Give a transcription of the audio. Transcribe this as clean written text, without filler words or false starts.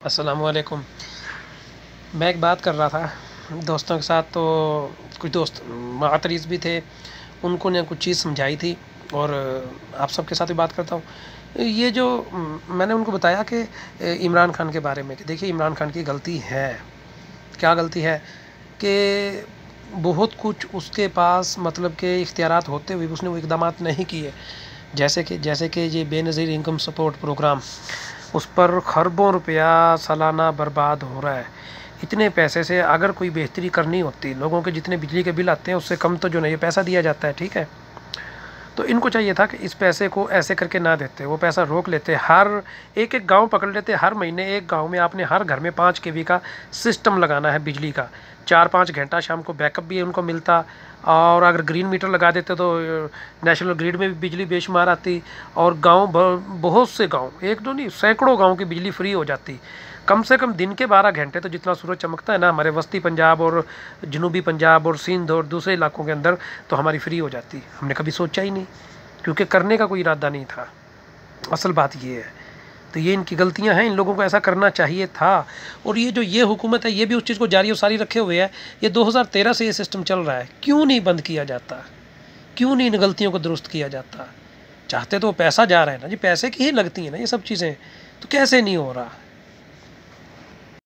अस्सलामुअलैकुम। मैं एक बात कर रहा था दोस्तों के साथ, तो कुछ दोस्त मातरीज़ भी थे, उनको ने कुछ चीज़ समझाई थी और आप सबके साथ भी बात करता हूँ। ये जो मैंने उनको बताया कि इमरान खान के बारे में कि देखिए इमरान खान की गलती है। क्या गलती है कि बहुत कुछ उसके पास मतलब के इख्तियारात होते हुए भी उसने वो इक़दामात नहीं किए। जैसे कि ये बेनज़ीर इनकम सपोर्ट प्रोग्राम, उस पर खरबों रुपया सालाना बर्बाद हो रहा है। इतने पैसे से अगर कोई बेहतरी करनी होती, लोगों के जितने बिजली के बिल आते हैं उससे कम तो जो नहीं पैसा दिया जाता है, ठीक है। तो इनको चाहिए था कि इस पैसे को ऐसे करके ना देते, वो पैसा रोक लेते, हर एक एक गांव पकड़ लेते, हर महीने एक गांव में आपने हर घर में 5 केवी का सिस्टम लगाना है बिजली का, 4-5 घंटा शाम को बैकअप भी उनको मिलता। और अगर ग्रीन मीटर लगा देते तो नेशनल ग्रिड में भी बिजली बेशुमार आती और गांव बहुत से गांव, एक दो नहीं सैकड़ों गांव की बिजली फ्री हो जाती। कम से कम दिन के 12 घंटे तो जितना सूरज चमकता है ना हमारे वस्ती पंजाब और जनूबी पंजाब और सिंध और दूसरे इलाकों के अंदर, तो हमारी फ्री हो जाती। हमने कभी सोचा ही नहीं, क्योंकि करने का कोई इरादा नहीं था। असल बात ये है। तो ये इनकी गलतियां हैं, इन लोगों को ऐसा करना चाहिए था। और ये जो ये हुकूमत है ये भी उस चीज़ को जारी और सारी रखे हुए है। ये 2013 से ये सिस्टम चल रहा है, क्यों नहीं बंद किया जाता, क्यों नहीं इन गलतियों को दुरुस्त किया जाता। चाहते तो पैसा जा रहा है ना जी, पैसे की ही लगती है ना ये सब चीज़ें, तो कैसे नहीं हो रहा।